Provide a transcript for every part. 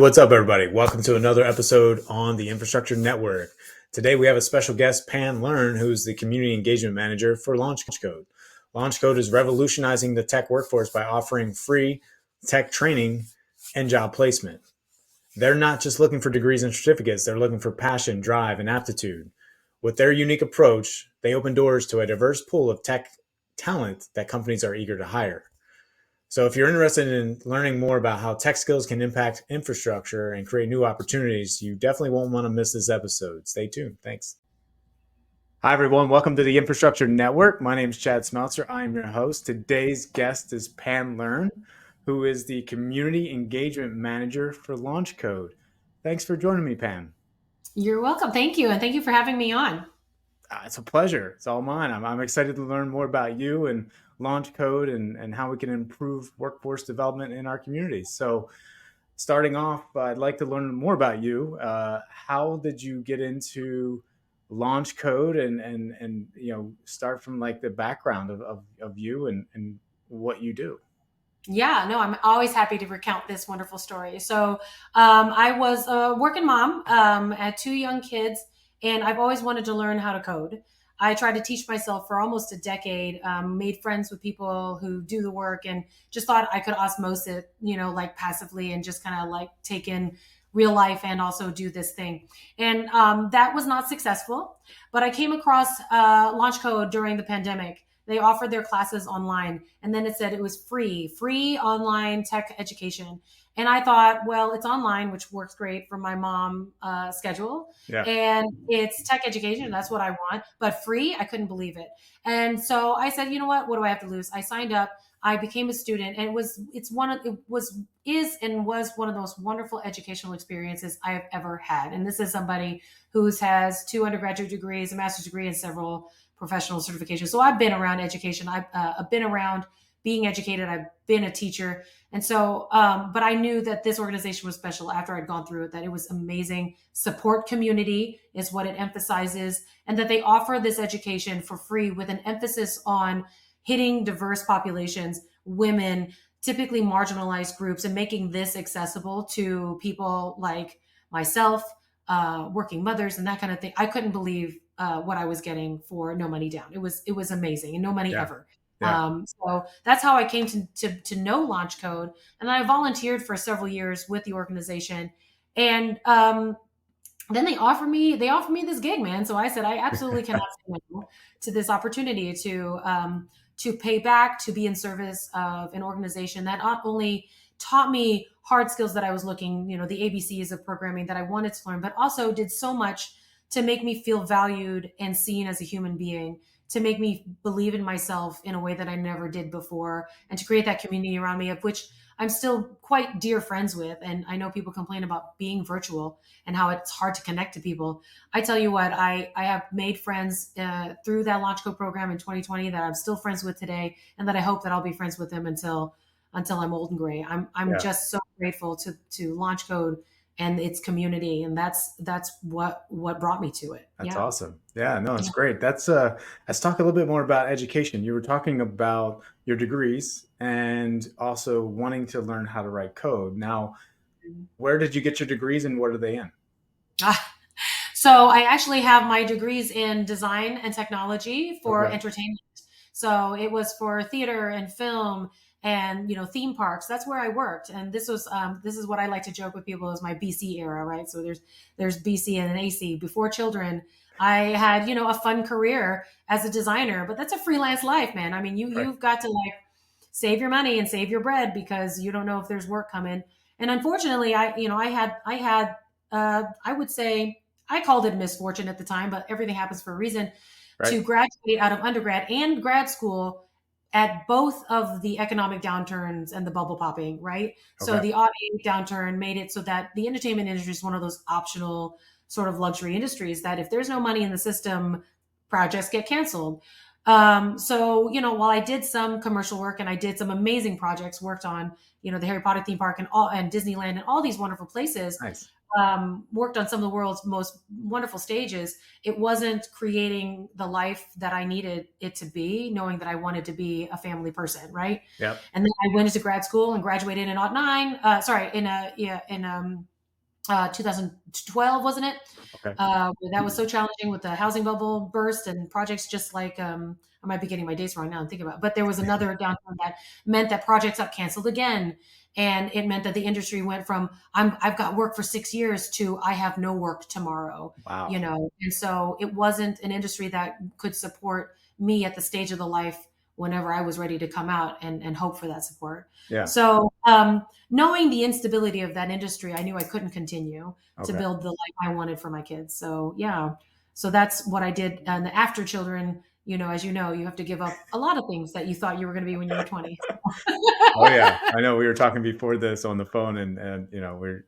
What's up, everybody? Welcome to another episode on the Infrastructure Network. Today, we have a special guest, Pan Learn, who's the Community Engagement Manager for LaunchCode. LaunchCode is revolutionizing the tech workforce by offering free tech training and job placement. They're not just looking for degrees and certificates, they're looking for passion, drive, and aptitude. With their unique approach, they open doors to a diverse pool of tech talent that companies are eager to hire. So if you're interested in learning more about how tech skills can impact infrastructure and create new opportunities, you definitely won't want to miss this episode. Stay tuned. Thanks. Hi, everyone. Welcome to the Infrastructure Network. My name is Chad Smeltzer. I'm your host. Today's guest is Pan Learn, who is the Community Engagement Manager for LaunchCode. Thanks for joining me, Pan. You're welcome. Thank you. And thank you for having me on. It's a pleasure. It's all mine. I'm excited to learn more about you and LaunchCode and how we can improve workforce development in our communities. So starting off, I'd like to learn more about you. How did you get into LaunchCode and start from like the background of you and what you do? Yeah, no, I'm always happy to recount this wonderful story. So I was a working mom, had two young kids, and I've always wanted to learn how to code. I tried to teach myself for almost a decade, made friends with people who do the work, and just thought I could osmose it, like passively and just kind of like take in real life and also do this thing. And that was not successful. But I came across LaunchCode during the pandemic. They offered their classes online, and then it said it was free online tech education. And I thought, well, it's online, which works great for my mom schedule. Yeah. And it's tech education. That's what I want. But free, I couldn't believe it. And so I said, you know what do I have to lose? I signed up. I became a student, and is one of the most wonderful educational experiences I have ever had. And this is somebody who has 2 undergraduate degrees, a master's degree, and several professional certifications. So I've been around education. I've been around being educated. I've been a teacher. And so, but I knew that this organization was special after I'd gone through it, that it was amazing. Support community is what it emphasizes, and that they offer this education for free with an emphasis on hitting diverse populations, women, typically marginalized groups, and making this accessible to people like myself, working mothers and that kind of thing. I couldn't believe what I was getting for no money down. It was amazing, and no money ever. Yeah. So that's how I came to know LaunchCode, and I volunteered for several years with the organization, and then they offered me this gig, man. So I said I absolutely cannot say no to this opportunity to pay back, to be in service of an organization that not only taught me hard skills that I was looking, the ABCs of programming that I wanted to learn, but also did so much to make me feel valued and seen as a human being, to make me believe in myself in a way that I never did before, and to create that community around me, of which I'm still quite dear friends with. And I know people complain about being virtual and how it's hard to connect to people. I tell you what, I have made friends through that LaunchCode program in 2020 that I'm still friends with today, and that I hope that I'll be friends with them until I'm old and gray. I'm just so grateful to LaunchCode and its community, and that's what brought me to it. That's awesome. Yeah, no, it's great. Let's talk a little bit more about education. You were talking about your degrees and also wanting to learn how to write code. Now, where did you get your degrees and what are they in? So I actually have my degrees in design and technology for entertainment. So it was for theater and film and theme parks. That's where I worked, and this is what I like to joke with people is my BC era, right? So there's BC and an AC. Before children, I had a fun career as a designer, but that's a freelance life, man. I mean, you've got to like save your money and save your bread because you don't know if there's work coming. And unfortunately, I had I would say I called it misfortune at the time, but everything happens for a reason. Right. To graduate out of undergrad and grad school at both of the economic downturns and the bubble popping, right? So the '08 downturn made it so that the entertainment industry is one of those optional sort of luxury industries that if there's no money in the system, projects get canceled. So, while I did some commercial work and I did some amazing projects, worked on, the Harry Potter theme park and Disneyland and all these wonderful places. Nice. Worked on some of the world's most wonderful stages, it wasn't creating the life that I needed it to be, knowing that I wanted to be a family person, right? Yep. And then I went into grad school and graduated in '09. 2012, wasn't it? Okay. That was so challenging with the housing bubble burst and projects just like, I might be getting my dates wrong now and think about it, but there was another downturn that meant that projects got canceled again. And it meant that the industry went from I've got work for 6 years to I have no work tomorrow, Wow. And so it wasn't an industry that could support me at the stage of the life whenever I was ready to come out and hope for that support. Yeah. So, knowing the instability of that industry, I knew I couldn't continue to Okay. build the life I wanted for my kids. So yeah, so that's what I did. And after children, as you know, you have to give up a lot of things that you thought you were going to be when you were 20. Oh yeah, I know. We were talking before this on the phone, and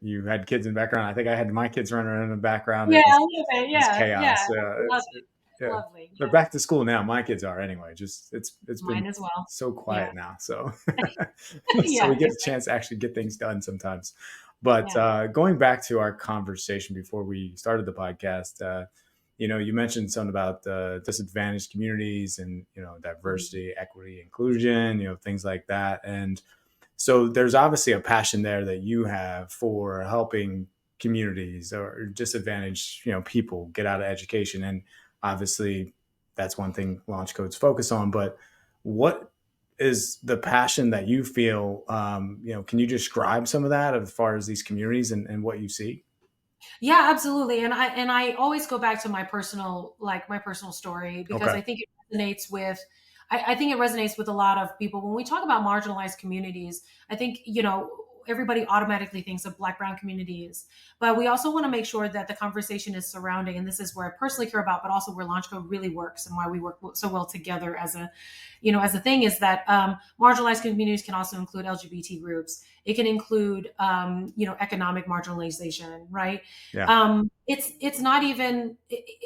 you had kids in the background. I think I had my kids running around in the background. Yeah, It a was little bit. it was Yeah, yeah. chaos. Yeah, Love it. yeah. Lovely. They're Yeah, back to school now. My kids are anyway. Just it's been mine as well. so Yeah, quiet now, so so yeah, we get a chance to actually get things done sometimes. But yeah. going back to our conversation before we started the podcast, you mentioned something about disadvantaged communities and Mhm. diversity, equity, inclusion, things like that. And so there's obviously a passion there that you have for helping communities or disadvantaged people get out of education, and obviously that's one thing LaunchCode's focus on. But what is the passion that you feel? Can you describe some of that as far as these communities and what you see? Yeah, absolutely. And I always go back to my personal story because Okay. I think it resonates with I think it resonates with a lot of people. When we talk about marginalized communities, I think, everybody automatically thinks of Black, brown communities. But we also want to make sure that the conversation is surrounding, and this is where I personally care about, but also where LaunchCode really works and why we work so well together as a thing, is that marginalized communities can also include LGBT groups. It can include, economic marginalization, right? Yeah. It's not even,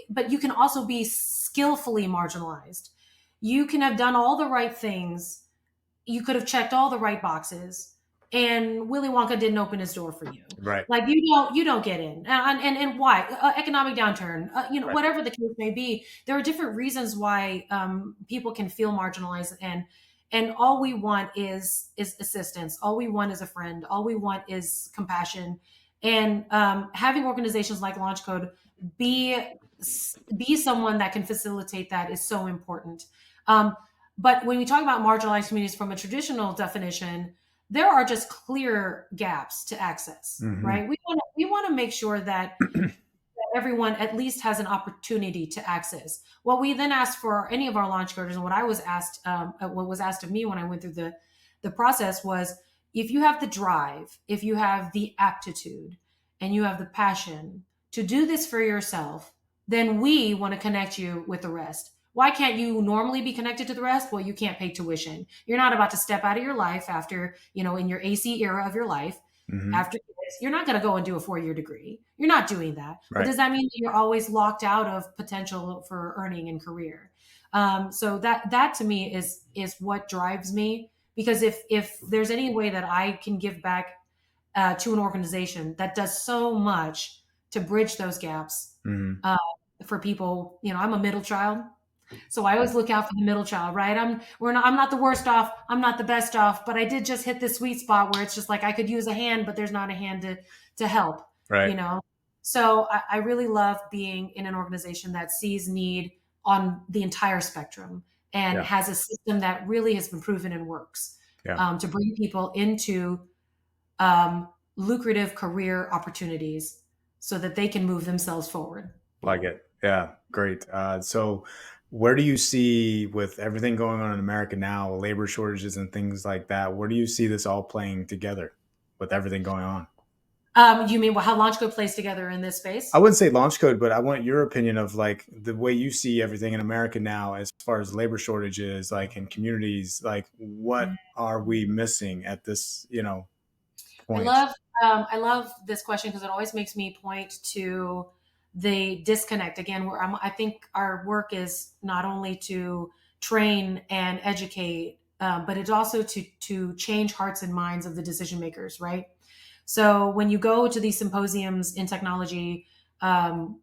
but you can also be skillfully marginalized. You can have done all the right things. You could have checked all the right boxes, and Willy Wonka didn't open his door for you. Right. Like you don't get in, and why? Economic downturn, Right. whatever the case may be. There are different reasons why people can feel marginalized, and all we want is assistance. All we want is a friend. All we want is compassion, and having organizations like LaunchCode be be someone that can facilitate that is so important. Um, but when we talk about marginalized communities from a traditional definition, there are just clear gaps to access, Hmm. right? We want to make sure that everyone at least has an opportunity to access. What we then ask for any of our launch coders, and what was asked of me when I went through the process was, if you have the drive, if you have the aptitude, and you have the passion to do this for yourself, then we want to connect you with the rest. Why can't you normally be connected to the rest? Well, you can't pay tuition. You're not about to step out of your life after, in your AC era of your life, Hmm. after kids, you're not going to go and do a 4-year degree. You're not doing that. But Right. does that mean that you're always locked out of potential for earning and career? So that to me is what drives me. Because if there's any way that I can give back to an organization that does so much to bridge those gaps Hmm. uh, for people, I'm a middle child. So I always look out for the middle child, right? I'm not the worst off, I'm not the best off, but I did just hit this sweet spot where it's just like I could use a hand, but there's not a hand to help, you Right. know. So I really love being in an organization that sees need on the entire spectrum and Yeah. has a system that really has been proven and works, Yeah. to bring people into um, lucrative career opportunities so that they can move themselves forward. Like it. Yeah, great. So, where do you see, with everything going on in America now, labor shortages and things like that? Where do you see this all playing together with everything going on? You mean how LaunchCode plays together in this I space? wouldn't say launch code, but I want your opinion of like the way you see everything in America now, as far as labor shortages, like in communities, like what are we missing at this, I point? love I love this question because it always makes me point to the disconnect again. Where I think our work is not only to train and educate, but it's also to change hearts and minds of the decision makers, right? So when you go to these symposiums in technology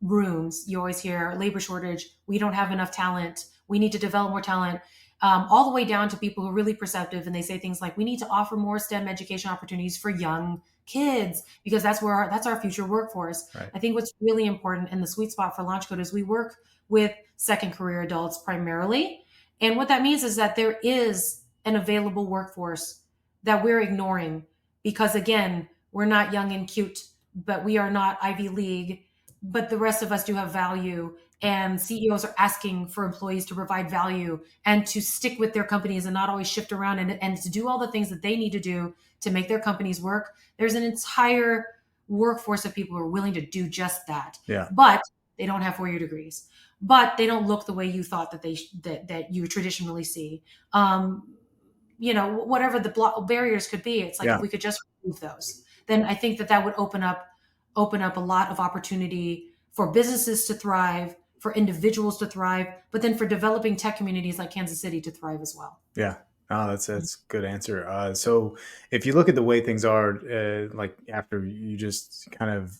rooms, you always hear labor shortage. We don't have enough talent. We need to develop more talent. all the way down to people who are really perceptive and they say things like, we need to offer more STEM education opportunities for young kids because that's our future workforce. Right. I think what's really important and the sweet spot for LaunchCode is we work with second career adults primarily. And what that means is that there is an available workforce that we're ignoring because, again, we're not young and cute, but we are not Ivy League, but the rest of us do have value. And CEOs are asking for employees to provide value and to stick with their companies and not always shift around and to do all the things that they need to do to make their companies work. There's an entire workforce of people who are willing to do just that. Yeah. But they don't have 4-year degrees. But they don't look the way you thought that you traditionally see. Whatever the barriers could be, it's like if we could just remove those, then I think that would open up a lot of opportunity for businesses to thrive, for individuals to thrive, but then for developing tech communities like Kansas City to thrive as well. Yeah. Oh, that's a good answer. So if you look at the way things are, like after you just kind of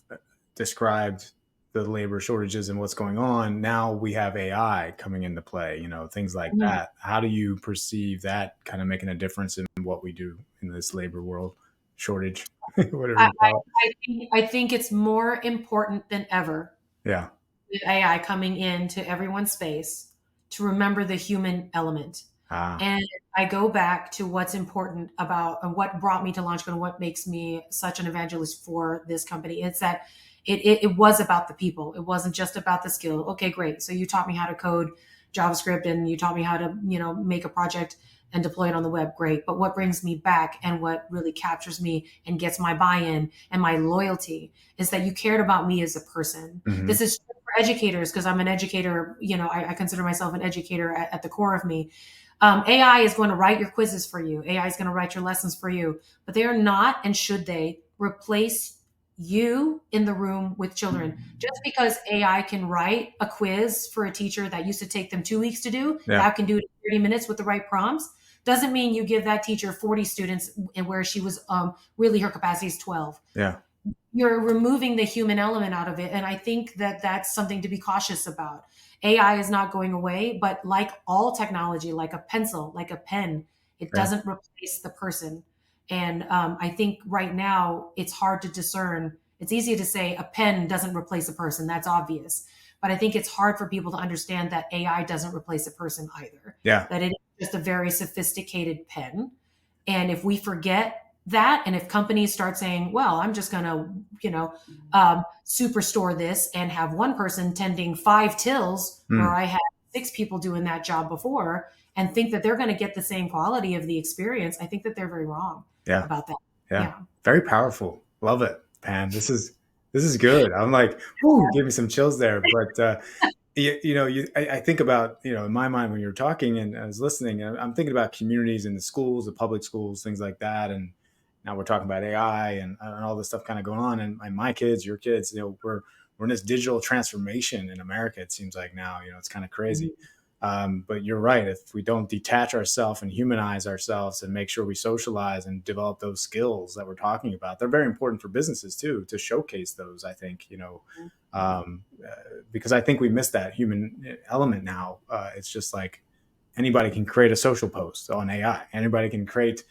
described the labor shortages and what's going on, now we have AI coming into play, things like that. How do you perceive that kind of making a difference in what we do in this labor world shortage, whatever you call it? I think it's more important than ever. Yeah. With AI coming into everyone's space to remember the human element. And I go back to what's important about and what brought me to LaunchCode and what makes me such an evangelist for this company. It's that it was about the people. It wasn't just about the skill. Okay, great. So you taught me how to code JavaScript and you taught me how to, make a project and deploy it on the web. Great. But what brings me back and what really captures me and gets my buy-in and my loyalty is that you cared about me as a person. Mm-hmm. This is for educators because I'm an educator. I consider myself an educator at the core of me. AI is going to write your quizzes for you. AI is going to write your lessons for you, but they are not, and should they, replace you in the room with children. Just because AI can write a quiz for a teacher that used to take them 2 weeks to do, now can do it in 30 minutes with the right prompts, doesn't mean you give that teacher 40 students and where she was really her capacity is 12. Yeah. You're removing the human element out of it. And I think that that's something to be cautious about. AI is not going away, but like all technology, like a pencil, like a pen, it doesn't replace the person. And I think right now it's hard to discern. It's easy to say a pen doesn't replace a person. That's obvious. But I think it's hard for people to understand that AI doesn't replace a person either. Yeah. That it is just a very sophisticated pen. And if we forget that, and if companies start saying, well, I'm just going to, superstore this and have one person tending 5 tills where I had 6 people doing that job before and think that they're going to get the same quality of the experience, I think that they're very wrong about that. Yeah. Very powerful. Love it, Pan. This is good. I'm like, whoo, give me some chills there. But, I think about, in my mind when you're talking and I was listening, I'm thinking about communities in the schools, the public schools, things like that. And now we're talking about AI and all this stuff kind of going on. And my kids, your kids, we're in this digital transformation in America. It seems like now, it's kind of crazy. But you're right. If we don't detach ourselves and humanize ourselves and make sure we socialize and develop those skills that we're talking about, they're very important for businesses too, to showcase those, I think, because I think we miss that human element now. It's just like anybody can create a social post on AI. Anybody can create,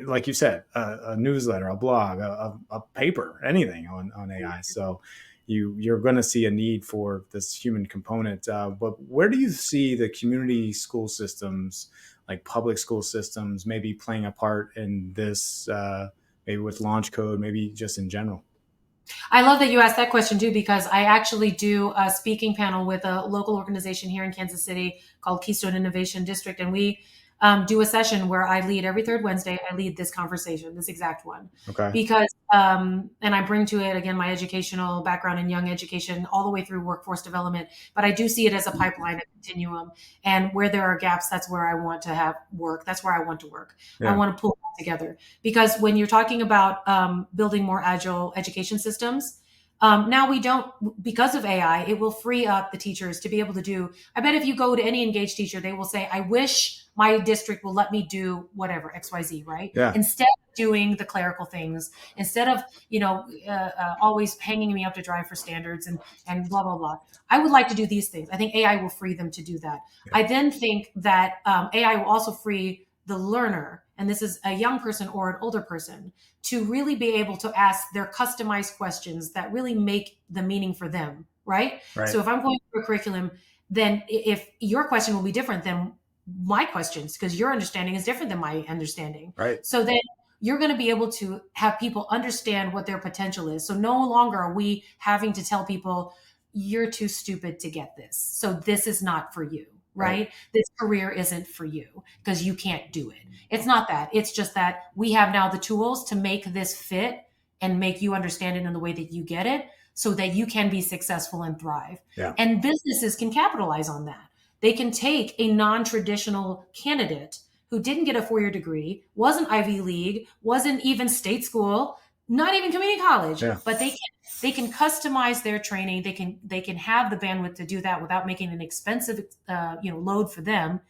like you said, a newsletter, a blog, a paper, anything on AI. So you're going to see a need for this human component. But where do you see the community school systems, like public school systems, maybe playing a part in this, maybe with LaunchCode, maybe just in general? I love that you asked that question too, because I actually do a speaking panel with a local organization here in Kansas City called Keystone Innovation District. And we do a session where I lead every third Wednesday. I lead this conversation, this exact one. Okay. Because, and I bring to it, again, my educational background in young education all the way through workforce development. But I do see it as a pipeline, a continuum. And where there are gaps, that's where I want to have work. That's where I want to work. I want to pull that together. Because when you're talking about building more agile education systems, Now we don't, because of AI, it will free up the teachers to be able to do. I bet if you go to any engaged teacher, they will say, I wish my district will let me do whatever, XYZ, right? Yeah. Instead of doing the clerical things, instead of, always hanging me up to dry for standards and blah, blah, blah. I would like to do these things. I think AI will free them to do that. Yeah. I then think that AI will also free the learner, and this is a young person or an older person, to really be able to ask their customized questions that really make the meaning for them, right? Right. So if I'm going through a curriculum, then if your question will be different than my questions, because your understanding is different than my understanding. Right. So then you're going to be able to have people understand what their potential is. So no longer are we having to tell people, you're too stupid to get this. So this is not for you, right? This career isn't for you because you can't do it. It's not that. It's just that we have now the tools to make this fit and make you understand it in the way that you get it so that you can be successful and thrive. Yeah. And businesses can capitalize on that. They can take a non-traditional candidate who didn't get a 4-year degree, wasn't Ivy League, wasn't even state school, not even community college, Yeah. but they can customize their training. They can have the bandwidth to do that without making an expensive load for them.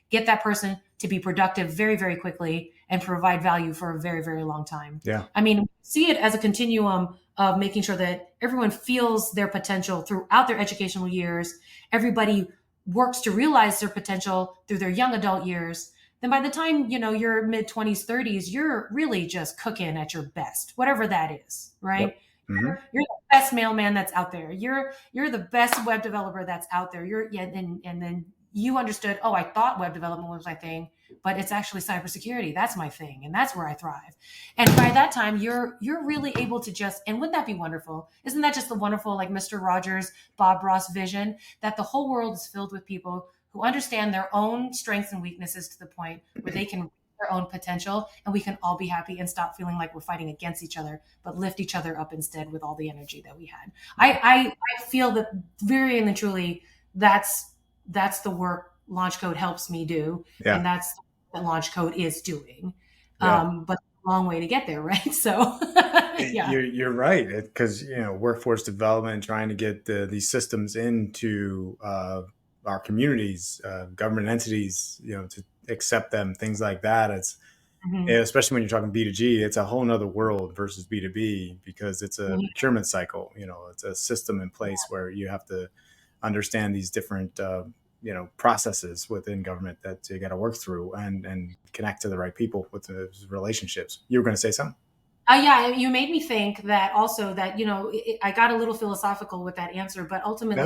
Get that person to be productive very, very quickly and provide value for a very, very long time. Yeah. I mean, see it as a continuum of making sure that everyone feels their potential throughout their educational years. Everybody works to realize their potential through their young adult years. Then by the time, you're mid 20s, 30s, you're really just cooking at your best, whatever that is, right? Yep. Mm-hmm. You're the best mailman that's out there. You're the best web developer that's out there. And then you understood, oh, I thought web development was my thing, but it's actually cybersecurity. That's my thing. And that's where I thrive. And by that time, you're really able to and wouldn't that be wonderful? Isn't that just the wonderful, like Mr. Rogers, Bob Ross vision, that the whole world is filled with people who understand their own strengths and weaknesses to the point where they can reach their own potential, and we can all be happy and stop feeling like we're fighting against each other, but lift each other up instead with all the energy that we had. I feel that very and truly that's the work LaunchCode helps me do. Yeah. And that's what LaunchCode is doing. Yeah. But a long way to get there, right? So yeah. You're right, because workforce development, trying to get these systems into our communities, government entities, to accept them, things like that. It's especially when you're talking B2G, it's a whole nother world versus B2B, because it's a procurement cycle. It's a system in place where you have to understand these different processes within government that you got to work through and connect to the right people with those relationships. You were going to say something? Yeah, you made me think that also that, I got a little philosophical with that answer, but ultimately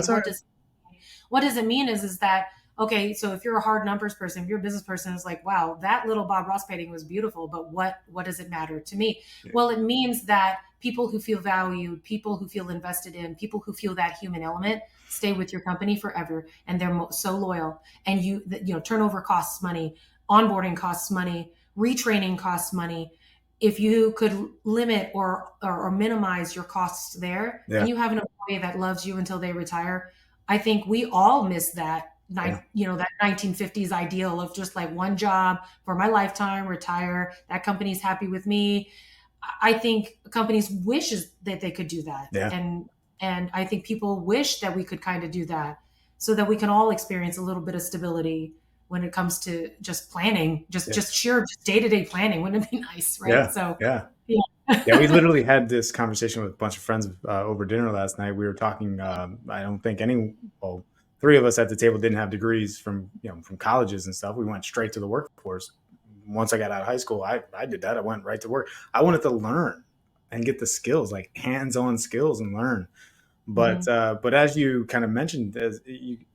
what does it mean is that, okay, so if you're a hard numbers person, if you're a business person, it's like, wow, that little Bob Ross painting was beautiful, but what does it matter to me? Yeah. Well, it means that people who feel valued, people who feel invested in, people who feel that human element stay with your company forever, and they're so loyal. And turnover costs money, onboarding costs money, retraining costs money. If you could limit or minimize your costs there, and you have an employee that loves you until they retire, I think we all miss that. That 1950s ideal of just like one job for my lifetime, retire, that company's happy with me. I think companies wishes that they could do that. Yeah. And I think people wish that we could kind of do that so that we can all experience a little bit of stability when it comes to just planning, just sheer day-to-day planning. Wouldn't it be nice? Right. Yeah. So yeah. We literally had this conversation with a bunch of friends over dinner last night. We were talking, I don't think three of us at the table didn't have degrees from colleges and stuff. We went straight to the workforce. Once I got out of high school, I did that. I went right to work. I wanted to learn and get the skills, like hands-on skills, and learn. But but as you kind of mentioned,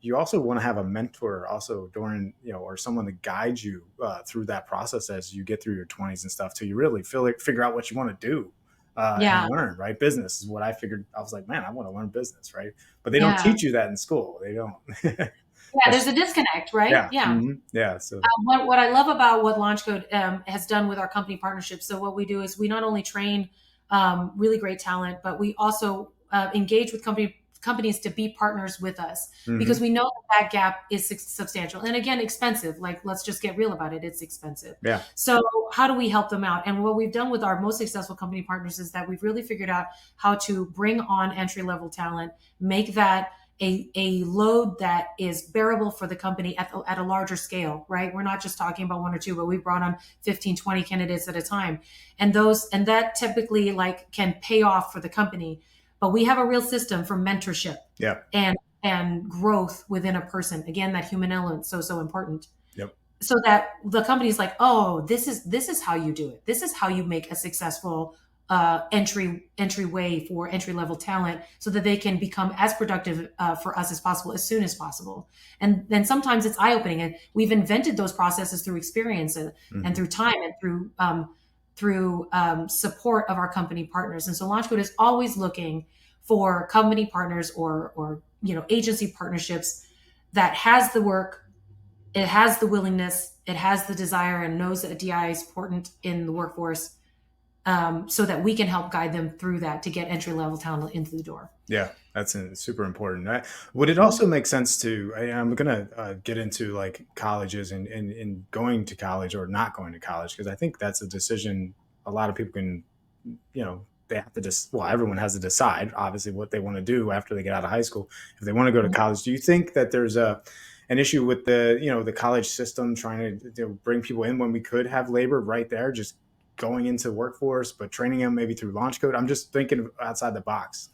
you also want to have a mentor also during, or someone to guide you through that process as you get through your 20s and stuff, till you really figure out what you want to do and learn, right? Business is what I figured. I was like, man, I want to learn business, right? But they don't teach you that in school. They don't. There's a disconnect, right? Yeah. So what I love about what LaunchCode has done with our company partnerships. So what we do is we not only train really great talent, but we also engage with company companies to be partners with us, Hmm. because we know that gap is substantial, and again, expensive. Like, let's just get real about it, it's expensive. Yeah. So how do we help them out? And what we've done with our most successful company partners is that we've really figured out how to bring on entry level talent, make that a load that is bearable for the company at a larger scale, right? We're not just talking about one or two, but we've brought on 15, 20 candidates at a time. And that typically like can pay off for the company. But we have a real system for mentorship Yeah. and and growth within a person. Again, that human element, so important. Yep. So that the company's like, oh, this is how you do it. This is how you make a successful entryway for entry level talent, so that they can become as productive for us as possible, as soon as possible. And then sometimes it's eye opening, and we've invented those processes through experience and Hmm. through time and through support of our company partners. And so LaunchCode is always looking for company partners or agency partnerships that has the work, it has the willingness, it has the desire, and knows that DI is important in the workforce, so that we can help guide them through that to get entry level talent into the door. Yeah, that's super important. Would it also make sense to? I'm gonna get into like colleges and going to college or not going to college, because I think that's a decision a lot of people can, they have to just. Well, everyone has to decide obviously what they want to do after they get out of high school. If they want to go to college, do you think that there's an issue with the college system trying to bring people in when we could have labor right there, just going into workforce, but training them maybe through launch code? I'm just thinking outside the box,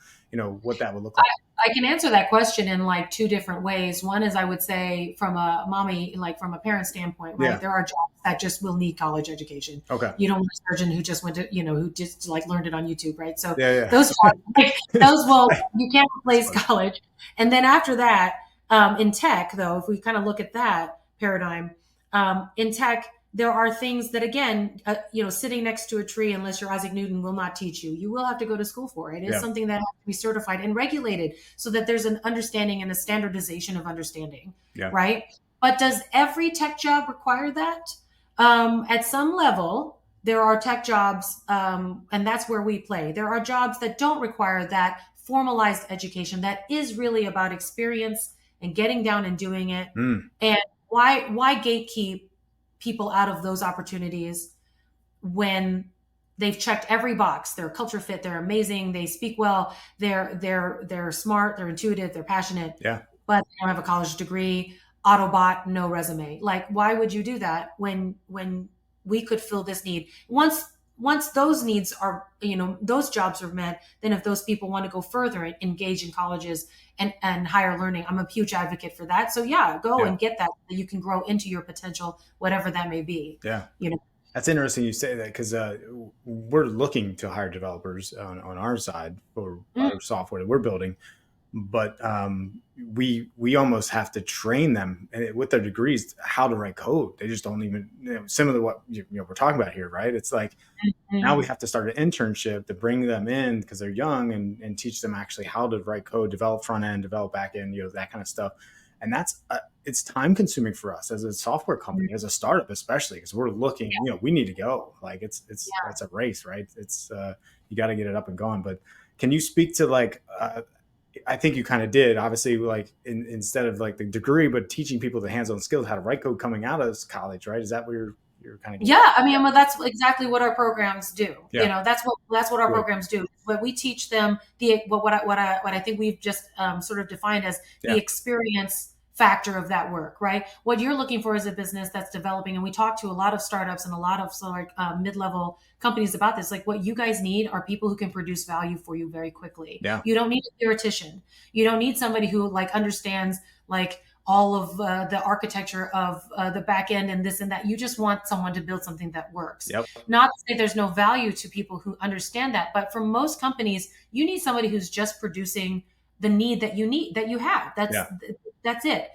what that would look like. I can answer that question in like two different ways. One is, I would say, from a mommy, like from a parent standpoint, right? Yeah. There are jobs that just will need college education. Okay. You don't want a surgeon who just went to, who just like learned it on YouTube, right? So Yeah. those jobs, like, those will, you can't replace Funny. college. And then after that, in tech, though, if we kind of look at that paradigm, in tech, there are things that, again, sitting next to a tree, unless you're Isaac Newton, will not teach you. You will have to go to school for it. It is Yeah. something that has to be certified and regulated, so that there's an understanding and a standardization of understanding, Yeah. right? But does every tech job require that? At some level, there are tech jobs, and that's where we play. There are jobs that don't require that formalized education, that is really about experience and getting down and doing it. Mm. And why gatekeep people out of those opportunities when they've checked every box? They're culture fit, they're amazing, they speak well, they're smart, they're intuitive, they're passionate, Yeah. but they don't have a college degree, Autobot, no resume. Like, why would you do that when we could fill this need? Once those needs are, those jobs are met, then if those people want to go further and engage in colleges and higher learning, I'm a huge advocate for that. So yeah, go Yeah. and get that, so you can grow into your potential, whatever that may be. Yeah. You know, That's interesting you say that, because we're looking to hire developers on our side for Mm, our software that we're building, but we almost have to train them with their degrees how to write code. They just don't even, similar to what we're talking about here, right? It's like now mm, we have to start an internship to bring them in because they're young, and teach them actually how to write code, develop front end, develop back end, that kind of stuff. And that's it's time consuming for us as a software company, as a startup, especially because we're looking, we need to go. Like it's a race, right? It's you got to get it up and going. But can you speak to like I think you kind of did, obviously, like instead of like the degree, but teaching people the hands-on skills, how to write code coming out of college, right? Is that where you're kind of getting? yeah, I mean, well, that's exactly what our programs do. Yeah. That's what our Good. programs do. But we teach them what I think we've just sort of defined as Yeah. the experience factor of that work, right? What you're looking for is a business that's developing, and we talk to a lot of startups and a lot of mid-level companies about this. Like, what you guys need are people who can produce value for you very quickly. Yeah. You don't need a theoretician. You don't need somebody who like understands like all of the architecture of the back end and this and that. You just want someone to build something that works. Yep. Not to say there's no value to people who understand that, but for most companies, you need somebody who's just producing the need that you have. That's it.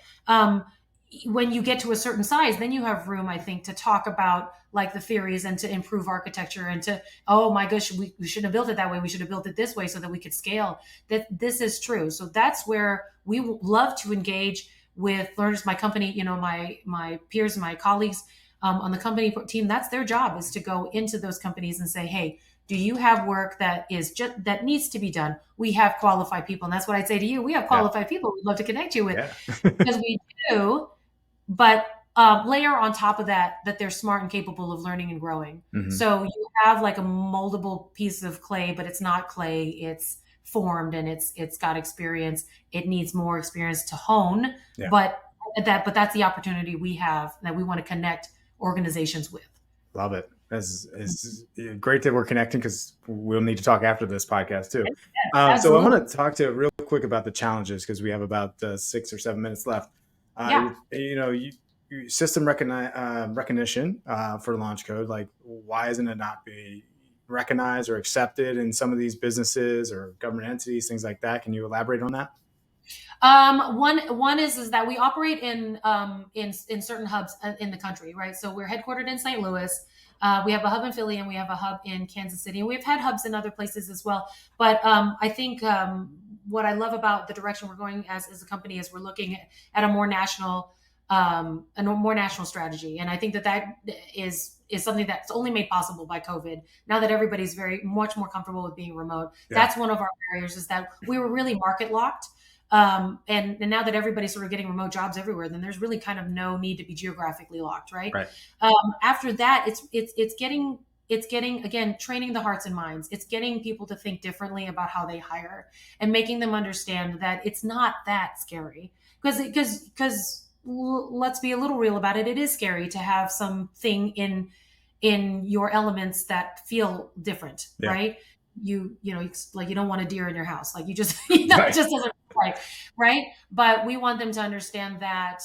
When you get to a certain size, then you have room, I think, to talk about like the theories and to improve architecture and to, oh my gosh, we shouldn't have built it that way. We should have built it this way so that we could scale. That this is true. So that's where we love to engage with learners. My company, my peers, my colleagues on the company team, that's their job, is to go into those companies and say, hey, Do you have work that is just that needs to be done? We have qualified people, and that's what I'd say to you. We have Yeah. qualified people we'd love to connect you with, Yeah. because we do. But layer on top of that they're smart and capable of learning and growing. Hmm. So you have like a moldable piece of clay, but it's not clay. It's formed, and it's got experience. It needs more experience to hone, Yeah. but that's the opportunity we have that we want to connect organizations with. Love it. It's great that we're connecting because we'll need to talk after this podcast too. So I Absolutely. want to talk to real quick about the challenges because we have about 6 or 7 minutes left. Yeah. System recognition for LaunchCode. Like, why isn't it not be recognized or accepted in some of these businesses or government entities, things like that? Can you elaborate on that? One is that we operate in certain hubs in the country, right? So we're headquartered in St. Louis. We have a hub in Philly, and we have a hub in Kansas City, and we've had hubs in other places as well. But I think what I love about the direction we're going as a company is we're looking at a more national strategy, and I think that is something that's only made possible by COVID. Now that everybody's very much more comfortable with being remote, Yeah. that's one of our barriers, is that we were really market locked. And now that everybody's sort of getting remote jobs everywhere, then there's really kind of no need to be geographically locked, right? Right. After that, it's getting again, training the hearts and minds. It's getting people to think differently about how they hire, and making them understand that it's not that scary. Because let's be a little real about it. It is scary to have something in your elements that feel different, Yeah. right? Like you don't want a deer in your house. Like you just, it Right. just doesn't like, right? But we want them to understand that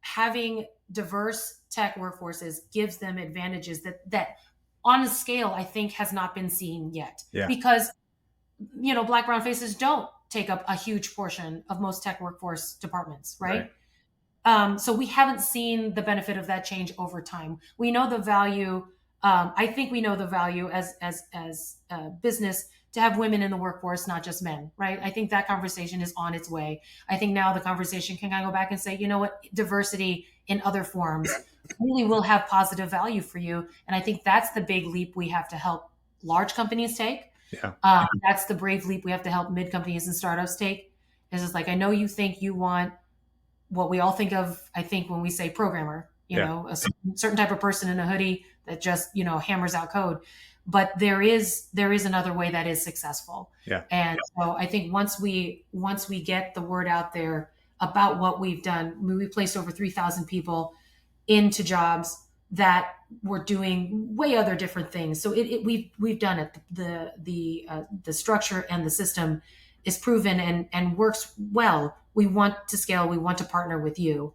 having diverse tech workforces gives them advantages that on a scale I think has not been seen yet. Yeah. Because Black, brown faces don't take up a huge portion of most tech workforce departments, right? So we haven't seen the benefit of that change over time. We know the value. I think we know the value as business to have women in the workforce, not just men, right? I think that conversation is on its way. I think now the conversation can kind of go back and say, you know what, diversity in other forms really will have positive value for you. And I think that's the big leap we have to help large companies take. Yeah. That's the brave leap we have to help mid companies and startups take. Is just like, I know you think you want what we all think of, I think, when we say programmer, a certain type of person in a hoodie that just, hammers out code. But there is another way that is successful. Yeah. And so I think once we get the word out there about what we've done, we placed over 3,000 people into jobs that were doing way other different things. So we've done it. The structure and the system is proven and works well. We want to scale. We want to partner with you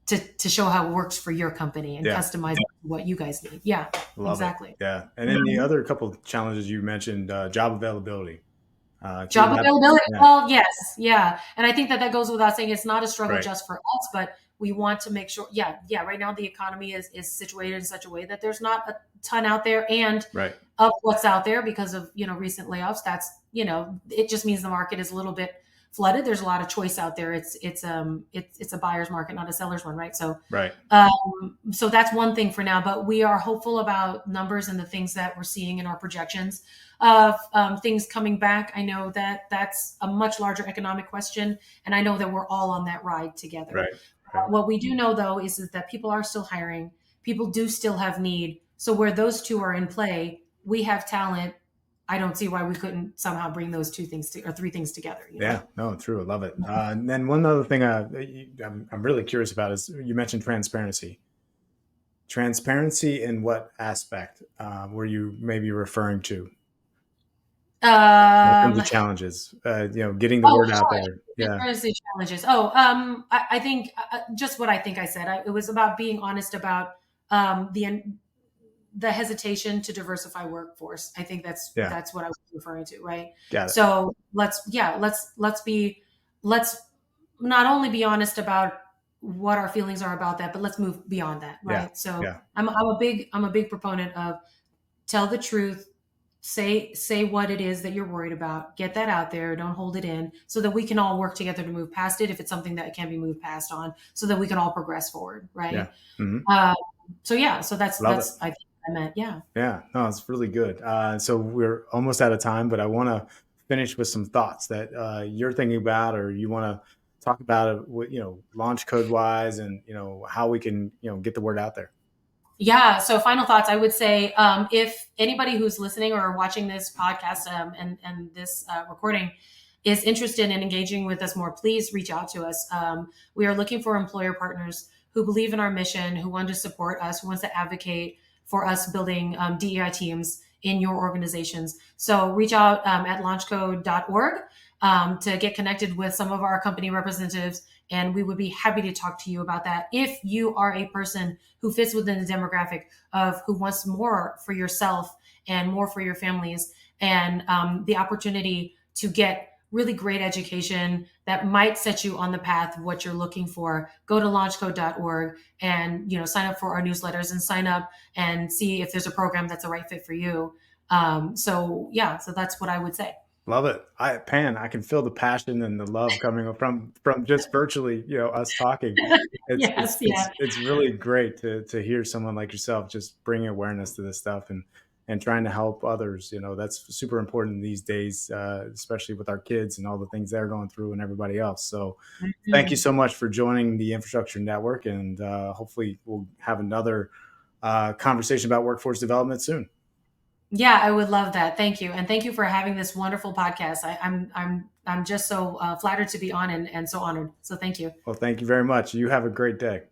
to show how it works for your company and customize what you guys need. Yeah, Love exactly. It. Yeah. And then the other couple of challenges you mentioned, job availability. Job availability. Yeah. Well, yes. Yeah. And I think that goes without saying. It's not a struggle just for us, but we want to make sure. Yeah. Right now the economy is situated in such a way that there's not a ton out there, and of what's out there because of, recent layoffs. That's, it just means the market is a little bit flooded. There's a lot of choice out there. It's a buyer's market, not a seller's one, right? So so that's one thing for now, but we are hopeful about numbers and the things that we're seeing in our projections of things coming back. I know that that's a much larger economic question, and I know that we're all on that ride together. What we do know, though, is that people are still hiring. People do still have need. So where those two are in play, we have talent. I don't see why we couldn't somehow bring those two things or three things together. Yeah, no, true. I love it. And then one other thing I'm really curious about is you mentioned transparency. Transparency in what aspect were you maybe referring to? In terms of challenges, getting the word out there. Transparency challenges. I think just what I think I said. It was about being honest about the hesitation to diversify workforce. I think that's what I was referring to, right? Got it. So let's not only be honest about what our feelings are about that, but let's move beyond that, right? I'm a big proponent of tell the truth, say what it is that you're worried about, get that out there, don't hold it in, so that we can all work together to move past it if it's something that can be moved past on, so that we can all progress forward, right? Yeah. Mm-hmm. So that's I think I meant. Yeah. Yeah, no, it's really good. So we're almost out of time, but I want to finish with some thoughts that you're thinking about, or you want to talk about it, launch code wise, and how we can get the word out there. Yeah. So, final thoughts. I would say, if anybody who's listening or watching this podcast, and this recording is interested in engaging with us more, please reach out to us. We are looking for employer partners who believe in our mission, who want to support us, who wants to advocate for us building DEI teams in your organizations. So, reach out at launchcode.org to get connected with some of our company representatives, and we would be happy to talk to you about that. If you are a person who fits within the demographic of who wants more for yourself and more for your families, and the opportunity to get really great education that might set you on the path of what you're looking for, go to launchcode.org and sign up for our newsletters and sign up and see if there's a program that's the right fit for you. So that's what I would say. Love it. I can feel the passion and the love coming from just virtually, us talking. It's Yes, it's yeah. it's really great to hear someone like yourself just bringing awareness to this stuff and trying to help others. That's super important these days, especially with our kids and all the things they're going through and everybody else. So, thank you Mhm. so much for joining the Infrastructure Network, and hopefully we'll have another conversation about workforce development soon. Yeah, I would love that. Thank you, and thank you for having this wonderful podcast. I'm just so flattered to be on, and so honored. So thank you. Well, thank you very much. You have a great day.